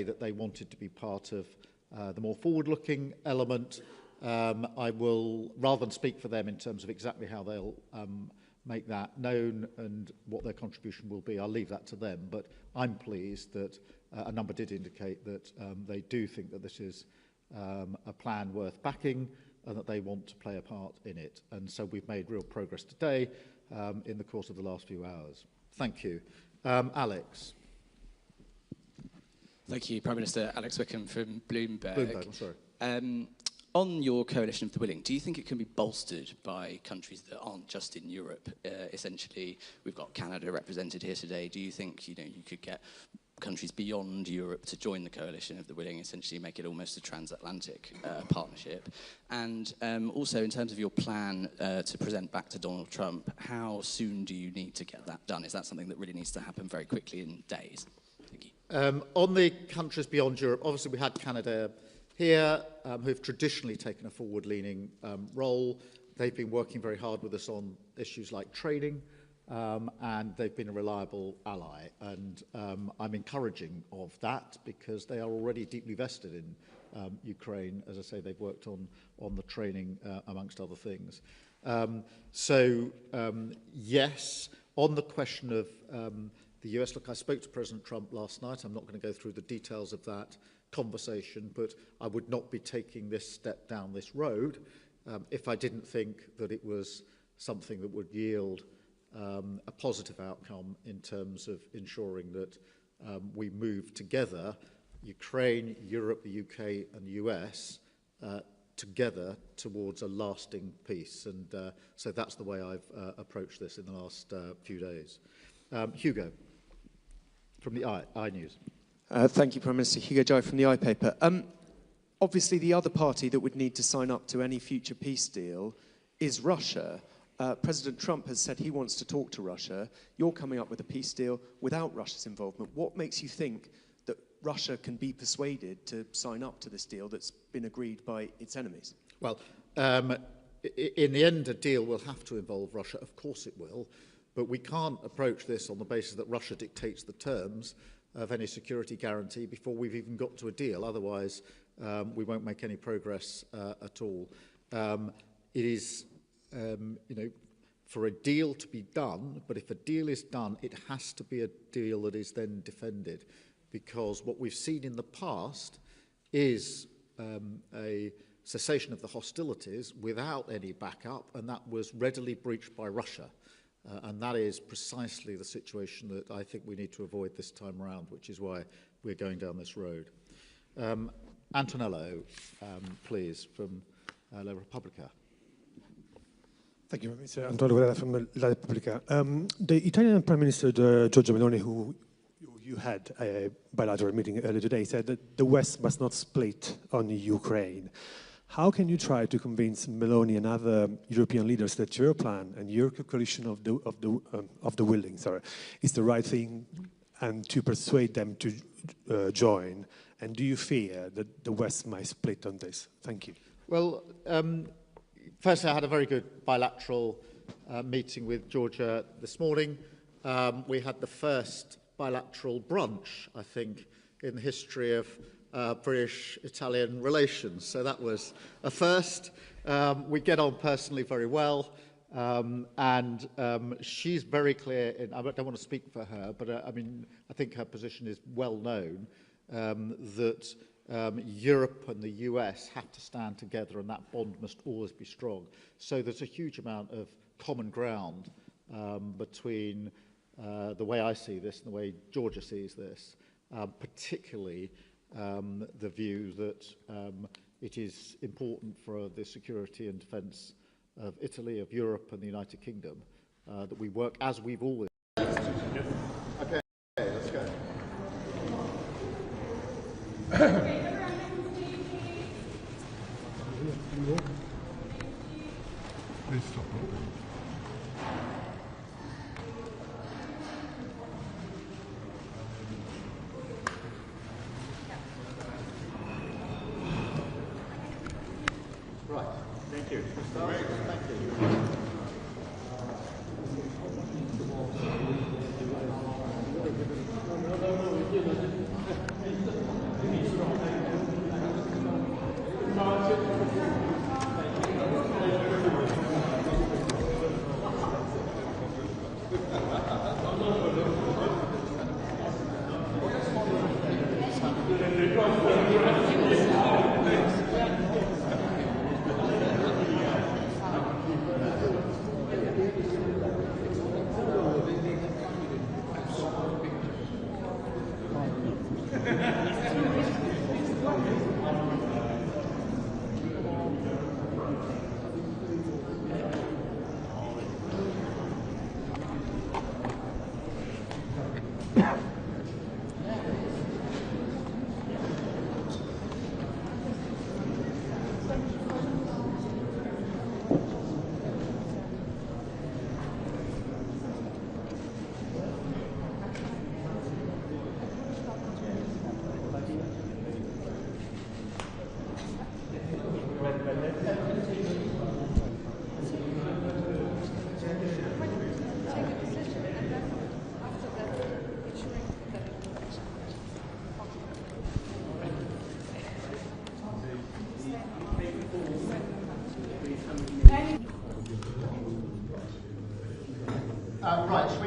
that they wanted to be part of the more forward-looking element. I will, rather than speak for them in terms of exactly how they'll make that known and what their contribution will be, I'll leave that to them. But I'm pleased that a number did indicate that they do think that this is a plan worth backing and that they want to play a part in it. And so we've made real progress today in the course of the last few hours. Thank you. Alex. Thank you, Prime Minister. Alex Wickham from Bloomberg. Bloomberg, I'm sorry. On your coalition of the willing, do you think it can be bolstered by countries that aren't just in Europe? Essentially, we've got Canada represented here today. Do you think you could get countries beyond Europe to join the coalition of the willing, essentially make it almost a transatlantic partnership? And also, in terms of your plan to present back to Donald Trump, how soon do you need to get that done? Is that something that really needs to happen very quickly in days? Thank you. On the countries beyond Europe, obviously we had Canada here, who've traditionally taken a forward-leaning role. They've been working very hard with us on issues like training, and they've been a reliable ally. And I'm encouraging of that because they are already deeply vested in Ukraine. As I say, they've worked on the training, amongst other things. Yes, on the question of the US, look, I spoke to President Trump last night. I'm not going to go through the details of that conversation, but I would not be taking this step down this road if I didn't think that it was something that would yield a positive outcome in terms of ensuring that we move together, Ukraine, Europe, the UK and the US, together towards a lasting peace. And so that's the way I've approached this in the last few days. Hugo, from the I News. Thank you, Prime Minister. Hugo Jai from the I Paper. Obviously, the other party that would need to sign up to any future peace deal is Russia. President Trump has said he wants to talk to Russia. You're coming up with a peace deal without Russia's involvement. What makes you think that Russia can be persuaded to sign up to this deal that's been agreed by its enemies? Well, in the end, a deal will have to involve Russia. Of course it will. But we can't approach this on the basis that Russia dictates the terms of any security guarantee before we've even got to a deal. Otherwise, we won't make any progress at all. It is, for a deal to be done, but if a deal is done, it has to be a deal that is then defended. Because what we've seen in the past is a cessation of the hostilities without any backup, and that was readily breached by Russia. And that is precisely the situation that I think we need to avoid this time around, which is why we're going down this road. Antonello, please, from La Repubblica. Thank you, Mr. Antonello Guerrera from La Repubblica. The Italian Prime Minister, Giorgia Meloni, who you had a bilateral meeting earlier today, said that the West must not split on Ukraine. How can you try to convince Meloni and other European leaders that your plan and your coalition of the willing, is the right thing, and to persuade them to join? And do you fear that the West might split on this? Thank you. Well, firstly, I had a very good bilateral meeting with Georgia this morning. We had the first bilateral brunch, I think, in the history of British-Italian relations. So that was a first. We get on personally very well. And she's very clear, I don't want to speak for her, but I think her position is well known, that Europe and the US have to stand together and that bond must always be strong. So there's a huge amount of common ground between the way I see this and the way Georgia sees this, particularly the view that it is important for the security and defence of Italy, of Europe and the United Kingdom, that we work as we've always. Okay, let's go. Please stop. Right, thank you. Thank you.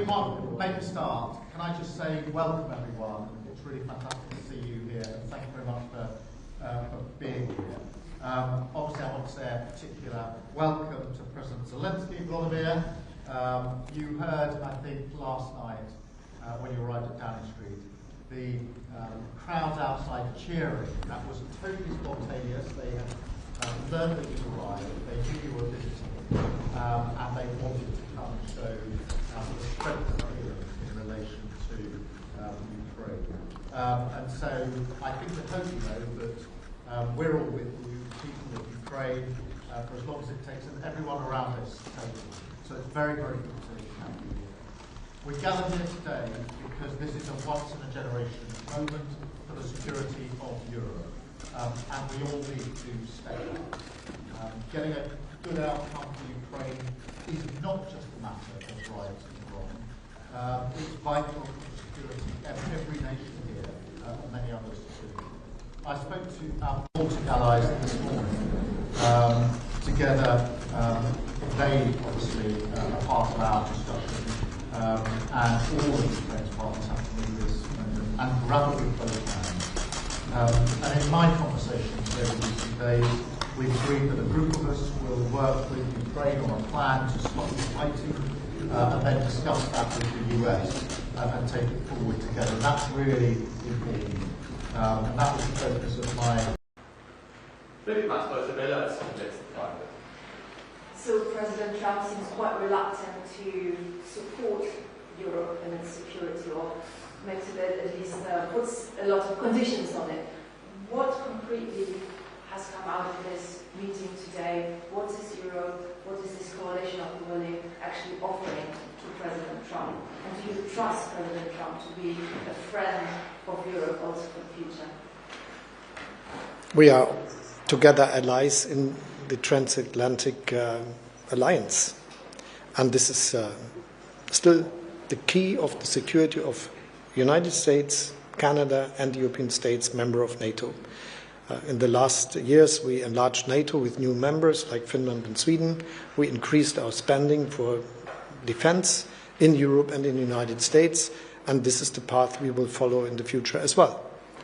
make a start, can I just say welcome everyone. It's really fantastic to see you here, and thank you very much for being here. Obviously, I want to say a particular welcome to President Zelensky, Vladimir. You heard, I think, last night when you arrived at Downing Street, the crowds outside cheering. That was totally spontaneous. They had learned that you arrived, they knew you were visiting, and they wanted to come and show the strength of Europe in relation to Ukraine. And so I think we hope you know that we're all with you, people of Ukraine, for as long as it takes, and everyone around us totally. So it's very, very good to have you here. We gathered here today because this is a once-in-a-generation moment for the security of Europe, and we all need to step up. Getting a good outcome for Ukraine is not just a matter of right and wrong. It's vital for the security of every nation here, and many others too. I spoke to our Baltic allies this morning. Together, they obviously are part of our discussion, and all of Ukraine's partners have to move this and grab it with both hands. And in my conversations over recent days, we've agreed that a group of us will work with Ukraine on a plan to stop the fighting, and then discuss that with the US and take it forward together. And that's really important. And that was the focus of my... So President Trump seems quite reluctant to support Europe and its security, or makes it at least puts a lot of conditions on it. What concretely has come out of this meeting today? What is Europe, what is this coalition of the willing actually offering to President Trump? And do you trust President Trump to be a friend of Europe also for the future? We are together allies in the transatlantic alliance, and this is still the key of the security of United States, Canada and the European states, member of NATO. In the last years we enlarged NATO with new members like Finland and Sweden. We increased our spending for defense in Europe and in the United States, and this is the path we will follow in the future as well.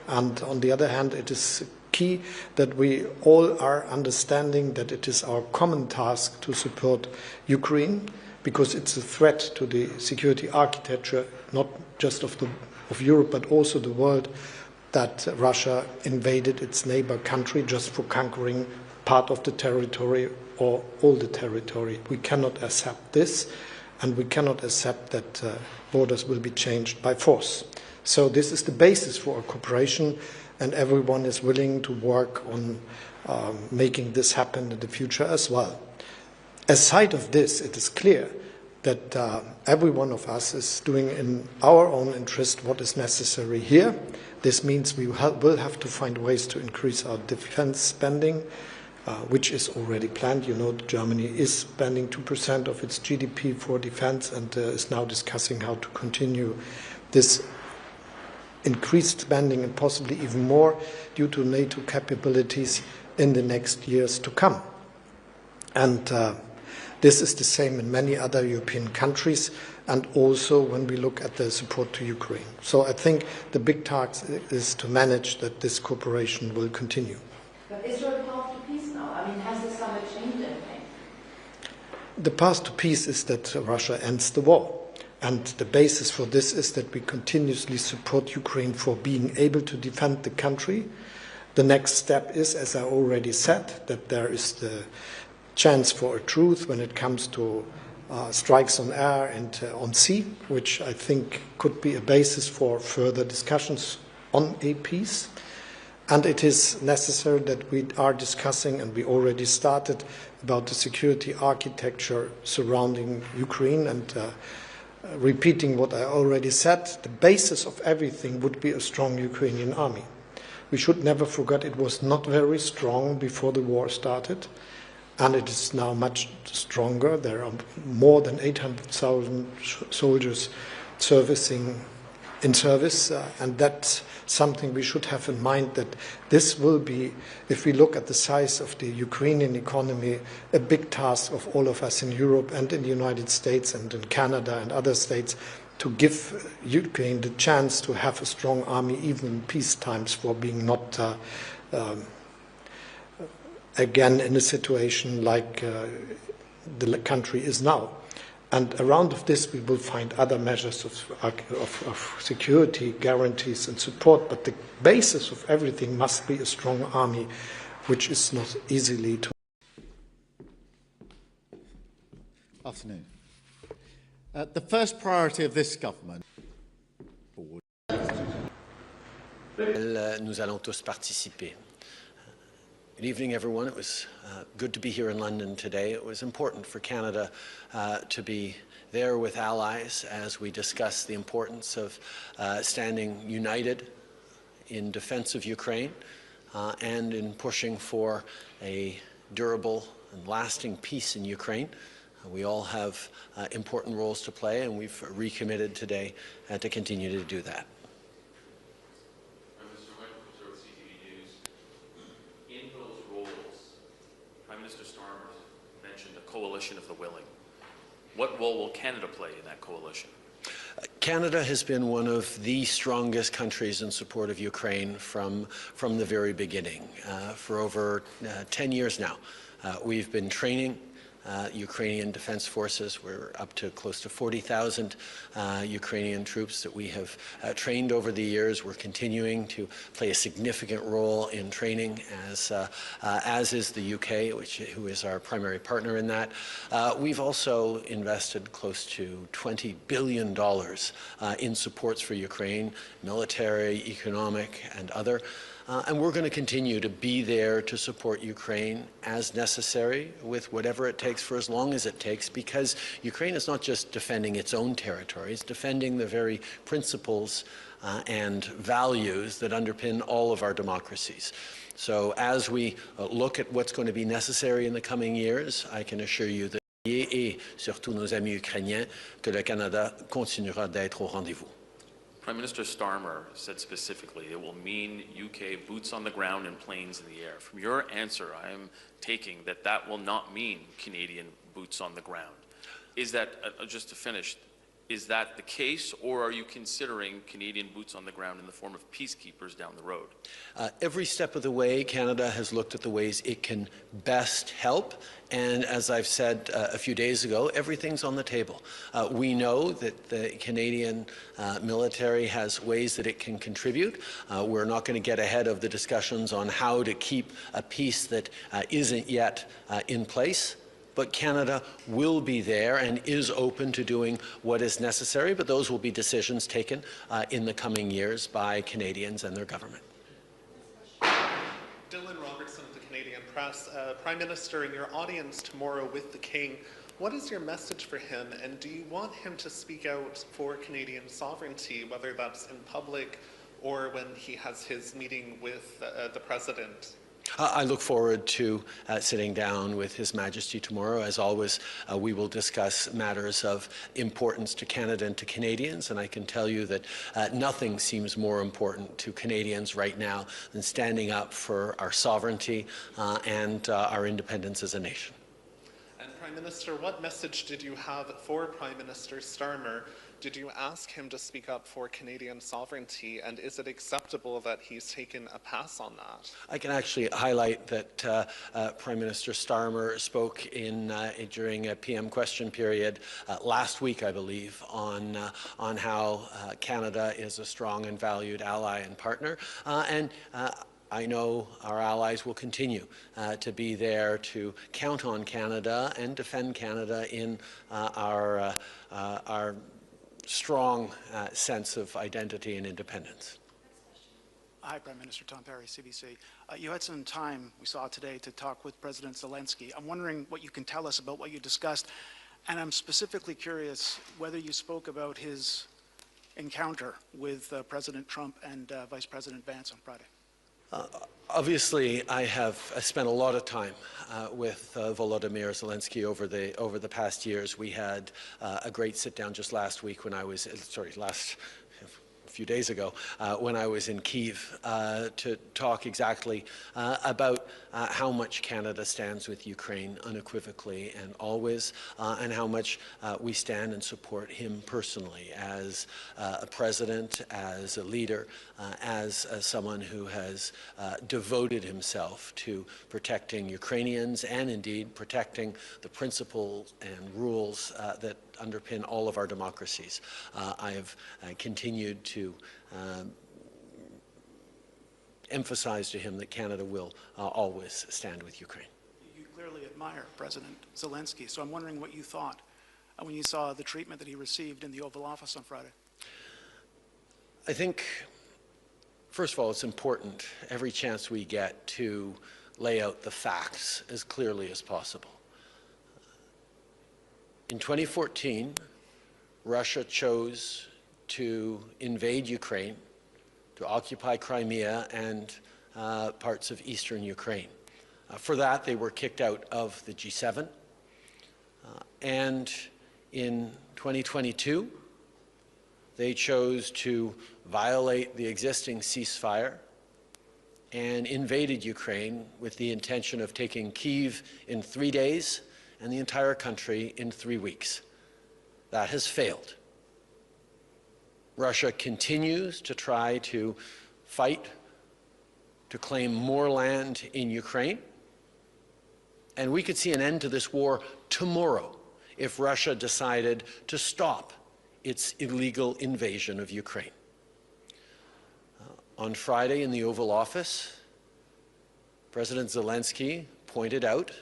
And on the other hand, it is key that we all are understanding that it is our common task to support Ukraine, because it's a threat to the security architecture, not just of Europe, but also the world, that Russia invaded its neighbor country just for conquering part of the territory or all the territory. We cannot accept this, and we cannot accept that borders will be changed by force. So this is the basis for our cooperation, and everyone is willing to work on making this happen in the future as well. Aside of this, it is clear that every one of us is doing in our own interest what is necessary here. This means we will have to find ways to increase our defense spending, which is already planned. You know, Germany is spending 2% of its GDP for defense, and is now discussing how to continue this increased spending, and possibly even more due to NATO capabilities in the next years to come. And this is the same in many other European countries, and also when we look at the support to Ukraine. So I think the big task is to manage that this cooperation will continue. But is there a path to peace now? I mean, has the summit changed anything? The path to peace is that Russia ends the war. And the basis for this is that we continuously support Ukraine for being able to defend the country. The next step is, as I already said, that there is the chance for a truce when it comes to strikes on air and on sea, which I think could be a basis for further discussions on a peace. And it is necessary that we are discussing, and we already started, about the security architecture surrounding Ukraine, and repeating what I already said, the basis of everything would be a strong Ukrainian army. We should never forget it was not very strong before the war started, and it is now much stronger. There are more than 800,000 soldiers in service, and that's something we should have in mind, that this will be, if we look at the size of the Ukrainian economy, a big task of all of us in Europe and in the United States and in Canada and other states to give Ukraine the chance to have a strong army even in peace times, for being not again in a situation like the country is now. And around of this, we will find other measures of security, guarantees and support. But the basis of everything must be a strong army, which is not easily to. Afternoon. The first priority of this government. Nous allons tous participer. Good evening, everyone. It was good to be here in London today. It was important for Canada to be there with allies as we discuss the importance of standing united in defense of Ukraine and in pushing for a durable and lasting peace in Ukraine. We all have important roles to play, and we've recommitted today to continue to do that. In those roles, Prime Minister Starmer mentioned a coalition of the willing. What role will Canada play in that coalition? Canada has been one of the strongest countries in support of Ukraine from the very beginning. For over 10 years now, we've been training Ukrainian defense forces. We're up to close to 40,000 Ukrainian troops that we have trained over the years. We're continuing to play a significant role in training, as is the UK, who is our primary partner in that. We've also invested close to $20 billion in supports for Ukraine, military, economic, and other. And we're going to continue to be there to support Ukraine as necessary, with whatever it takes for as long as it takes, because Ukraine is not just defending its own territory, it's defending the very principles and values that underpin all of our democracies. So as we look at what's going to be necessary in the coming years, I can assure you that et surtout nos amis ukrainiens, que le Canada continuera d'être au rendez-vous. Prime Minister Starmer said specifically it will mean UK boots on the ground and planes in the air. From your answer, I am taking that that will not mean Canadian boots on the ground. Is that, just to finish, is that the case, or are you considering Canadian boots on the ground in the form of peacekeepers down the road? Every step of the way, Canada has looked at the ways it can best help. And as I've said a few days ago, everything's on the table. We know that the Canadian military has ways that it can contribute. We're not going to get ahead of the discussions on how to keep a peace that isn't yet in place. But Canada will be there and is open to doing what is necessary, but those will be decisions taken in the coming years by Canadians and their government. Dylan Robertson of the Canadian Press. Prime Minister, in your audience tomorrow with the King, what is your message for him, and do you want him to speak out for Canadian sovereignty, whether that's in public or when he has his meeting with the President? I look forward to sitting down with His Majesty tomorrow. As always, we will discuss matters of importance to Canada and to Canadians, and I can tell you that nothing seems more important to Canadians right now than standing up for our sovereignty and our independence as a nation. And Prime Minister, what message did you have for Prime Minister Starmer? Did you ask him to speak up for Canadian sovereignty, and is it acceptable that he's taken a pass on that? I can actually highlight that Prime Minister Starmer spoke during a PM question period last week, I believe, on how Canada is a strong and valued ally and partner. I know our allies will continue to be there to count on Canada and defend Canada in our strong sense of identity and independence. Hi, Prime Minister. Tom Perry, CBC. You had some time, we saw today, to talk with President Zelensky. I'm wondering what you can tell us about what you discussed, and I'm specifically curious whether you spoke about his encounter with President Trump and Vice President Vance on Friday. Obviously, I have spent a lot of time with Volodymyr Zelensky over the past years. We had a great sit-down just last week when I was, few days ago when I was in Kyiv to talk exactly about how much Canada stands with Ukraine unequivocally and always, and how much we stand and support him personally as a president, as a leader, as someone who has devoted himself to protecting Ukrainians and indeed protecting the principles and rules that underpin all of our democracies. I have continued to emphasize to him that Canada will always stand with Ukraine. You clearly admire President Zelensky, so I'm wondering what you thought when you saw the treatment that he received in the Oval Office on Friday. I think, first of all, it's important every chance we get to lay out the facts as clearly as possible. In 2014, Russia chose to invade Ukraine, to occupy Crimea and parts of eastern Ukraine. For that, they were kicked out of the G7. And in 2022, they chose to violate the existing ceasefire and invaded Ukraine with the intention of taking Kyiv in 3 days and the entire country in 3 weeks. That has failed. Russia continues to try to fight to claim more land in Ukraine, and we could see an end to this war tomorrow if Russia decided to stop its illegal invasion of Ukraine. On Friday in the Oval Office, President Zelensky pointed out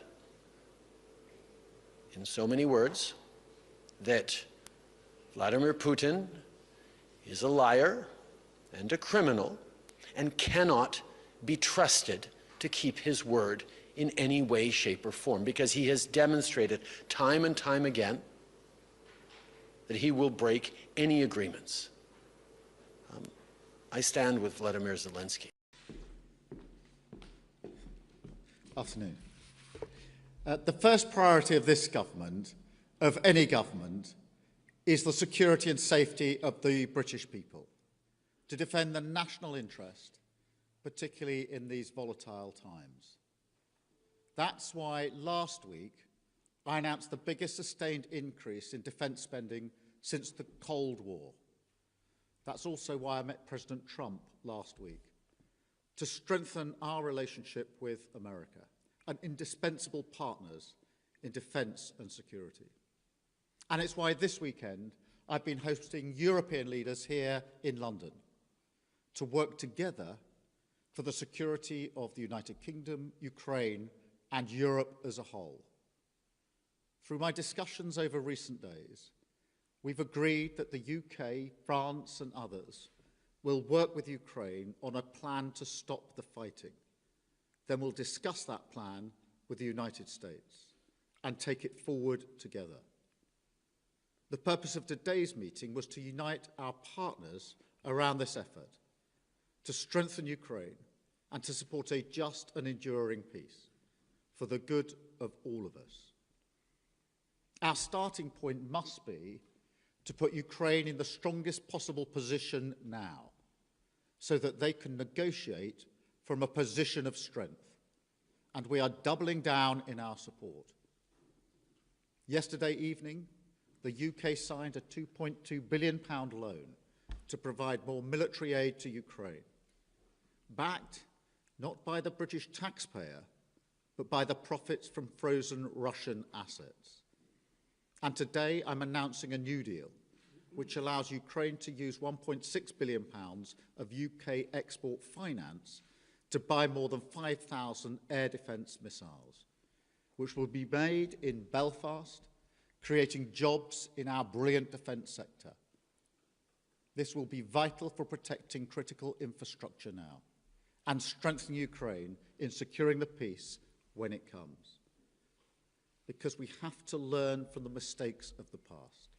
in so many words that Vladimir Putin is a liar and a criminal and cannot be trusted to keep his word in any way, shape, or form, because he has demonstrated time and time again that he will break any agreements. I stand with Vladimir Zelensky. Afternoon. The first priority of this government, of any government, is the security and safety of the British people, to defend the national interest, particularly in these volatile times. That's why last week I announced the biggest sustained increase in defence spending since the Cold War. That's also why I met President Trump last week, to strengthen our relationship with America, and indispensable partners in defence and security. And it's why this weekend I've been hosting European leaders here in London to work together for the security of the United Kingdom, Ukraine, and Europe as a whole. Through my discussions over recent days, we've agreed that the UK, France, and others will work with Ukraine on a plan to stop the fighting. Then we'll discuss that plan with the United States and take it forward together. The purpose of today's meeting was to unite our partners around this effort, to strengthen Ukraine and to support a just and enduring peace for the good of all of us. Our starting point must be to put Ukraine in the strongest possible position now, so that they can negotiate from a position of strength, and we are doubling down in our support. Yesterday evening, the UK signed a £2.2 billion loan to provide more military aid to Ukraine, backed not by the British taxpayer, but by the profits from frozen Russian assets. And today I'm announcing a new deal, which allows Ukraine to use £1.6 billion of UK export finance to buy more than 5,000 air defence missiles, which will be made in Belfast, creating jobs in our brilliant defence sector. This will be vital for protecting critical infrastructure now and strengthening Ukraine in securing the peace when it comes. Because we have to learn from the mistakes of the past.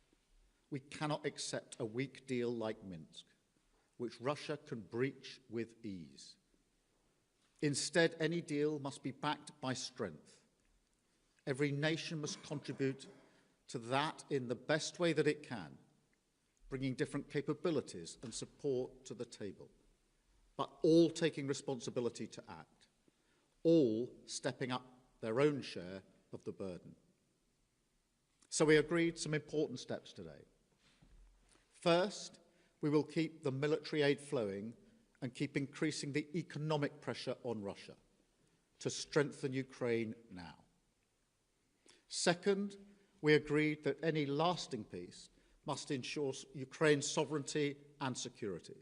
We cannot accept a weak deal like Minsk, which Russia can breach with ease. Instead, any deal must be backed by strength. Every nation must contribute to that in the best way that it can, bringing different capabilities and support to the table, but all taking responsibility to act, all stepping up their own share of the burden. So we agreed some important steps today. First, we will keep the military aid flowing and keep increasing the economic pressure on Russia to strengthen Ukraine now. Second, we agreed that any lasting peace must ensure Ukraine's sovereignty and security,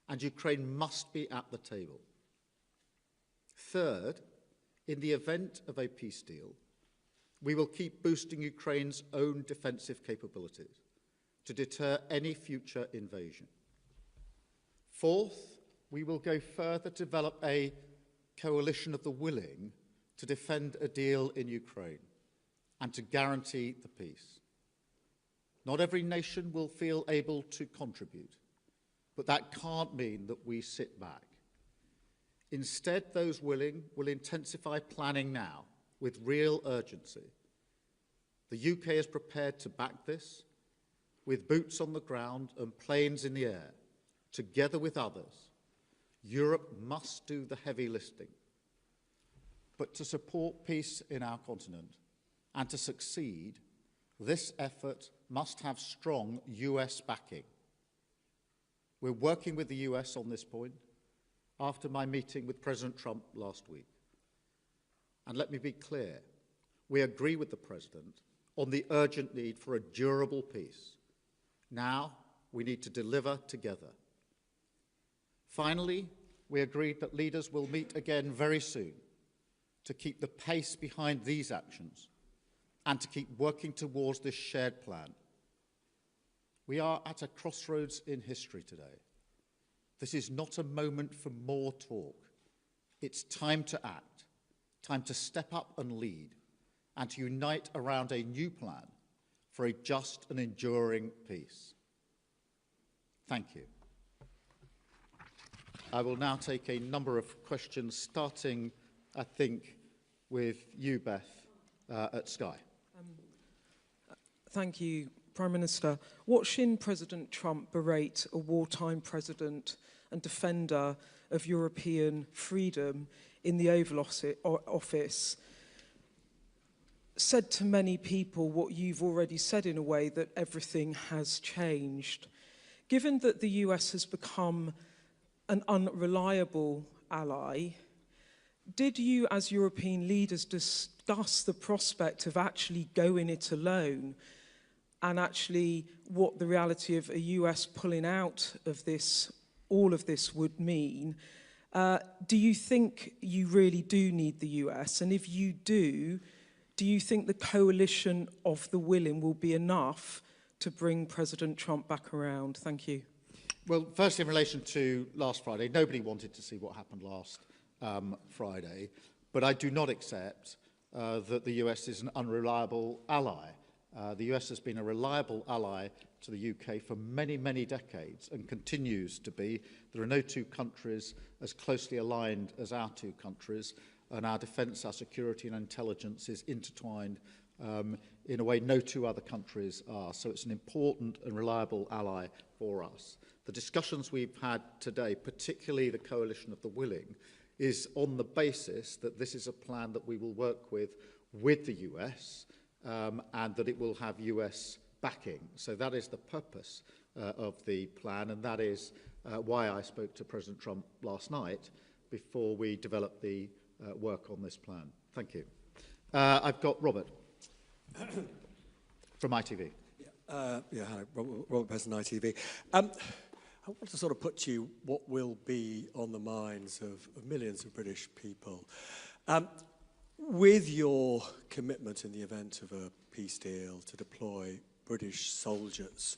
and Ukraine must be at the table. Third, in the event of a peace deal, we will keep boosting Ukraine's own defensive capabilities to deter any future invasion. Fourth, we will go further to develop a coalition of the willing to defend a deal in Ukraine and to guarantee the peace. Not every nation will feel able to contribute, but that can't mean that we sit back. Instead, those willing will intensify planning now with real urgency. The UK is prepared to back this with boots on the ground and planes in the air, together with others. Europe must do the heavy lifting. But to support peace in our continent and to succeed, this effort must have strong US backing. We're working with the US on this point after my meeting with President Trump last week. And let me be clear, we agree with the President on the urgent need for a durable peace. Now we need to deliver together. Finally, we agreed that leaders will meet again very soon to keep the pace behind these actions and to keep working towards this shared plan. We are at a crossroads in history today. This is not a moment for more talk. It's time to act, time to step up and lead, and to unite around a new plan for a just and enduring peace. Thank you. I will now take a number of questions, starting, I think, with you, Beth, at Sky. Thank you, Prime Minister. Watching President Trump berate a wartime president and defender of European freedom in the Oval Office said to many people what you've already said in a way, that everything has changed. Given that the US has become an unreliable ally, did you as European leaders discuss the prospect of actually going it alone, and actually what the reality of a US pulling out of this, all of this would mean? Do you think you really do need the US? And if you do you think the coalition of the willing will be enough to bring President Trump back around? Thank you. Well, first, in relation to last Friday, nobody wanted to see what happened last Friday, but I do not accept that the US is an unreliable ally. The US has been a reliable ally to the UK for many, many decades and continues to be. There are no two countries as closely aligned as our two countries, and our defence, our security and intelligence is intertwined in a way no two other countries are. So it's an important and reliable ally for us. The discussions we've had today, particularly the coalition of the willing, is on the basis that this is a plan that we will work with the US, and that it will have US backing. So that is the purpose of the plan, and that is why I spoke to President Trump last night before we developed the work on this plan. Thank you. I've got Robert from ITV. Hi, Robert Pearson, ITV. I want to sort of put to you what will be on the minds of millions of British people. With your commitment in the event of a peace deal to deploy British soldiers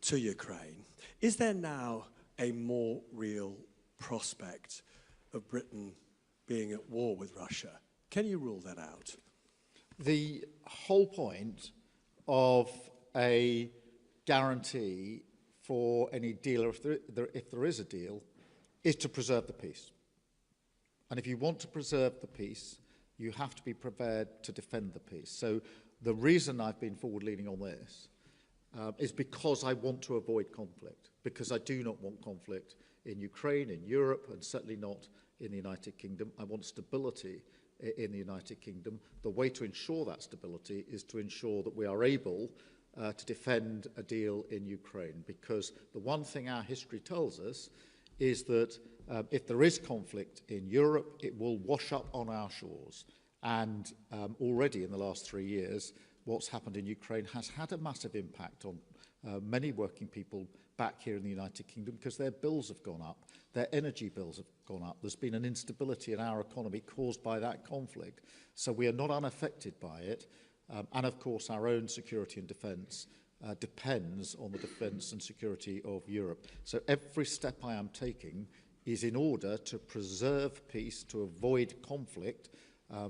to Ukraine, is there now a more real prospect of Britain being at war with Russia? Can you rule that out? The whole point of a guarantee for any deal, or if there is a deal, is to preserve the peace. And if you want to preserve the peace, you have to be prepared to defend the peace. So the reason I've been forward-leaning on this is because I want to avoid conflict, because I do not want conflict in Ukraine, in Europe, and certainly not in the United Kingdom. I want stability in the United Kingdom. The way to ensure that stability is to ensure that we are able to defend a deal in Ukraine, because the one thing our history tells us is that if there is conflict in Europe, it will wash up on our shores. And already in the last 3 years, what's happened in Ukraine has had a massive impact on many working people back here in the United Kingdom, because their bills have gone up, their energy bills have gone up. There's been an instability in our economy caused by that conflict. So we are not unaffected by it. And of course, our own security and defence depends on the defence and security of Europe. So every step I am taking is in order to preserve peace, to avoid conflict,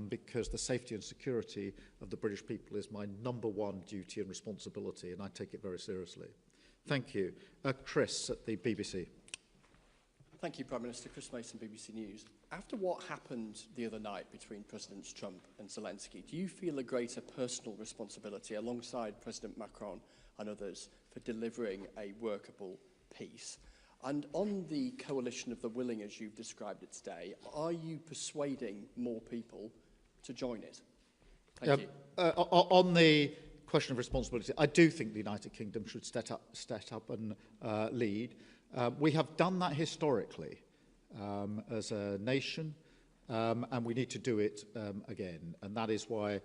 because the safety and security of the British people is my #1 duty and responsibility, and I take it very seriously. Thank you. Chris at the BBC. Thank you, Prime Minister. Chris Mason, BBC News. After what happened the other night between Presidents Trump and Zelensky, do you feel a greater personal responsibility alongside President Macron and others for delivering a workable peace? And on the coalition of the willing, as you've described it today, are you persuading more people to join it? Thank you. On the question of responsibility, I do think the United Kingdom should step up and lead. We have done that historically as a nation, and we need to do it again. And that is why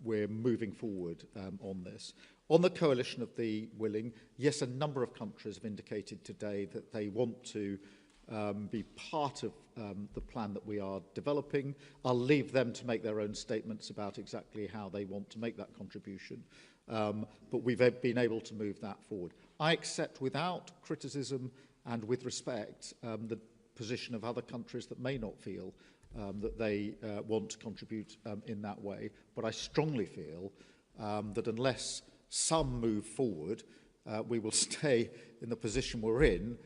we're moving forward on this. On the coalition of the willing, yes, a number of countries have indicated today that they want to be part of the plan that we are developing. I'll leave them to make their own statements about exactly how they want to make that contribution. But we've been able to move that forward. I accept without criticism and with respect the position of other countries that may not feel that they want to contribute in that way. But I strongly feel that unless some move forward, we will stay in the position we're in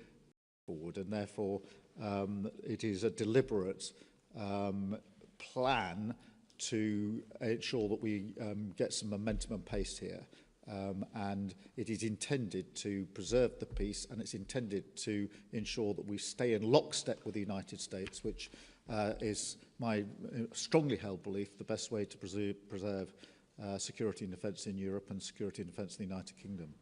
forward, and therefore it is a deliberate plan to ensure that we get some momentum and pace here. And it is intended to preserve the peace, and it's intended to ensure that we stay in lockstep with the United States, which is my strongly held belief the best way to preserve security and defence in Europe and security and defence in the United Kingdom.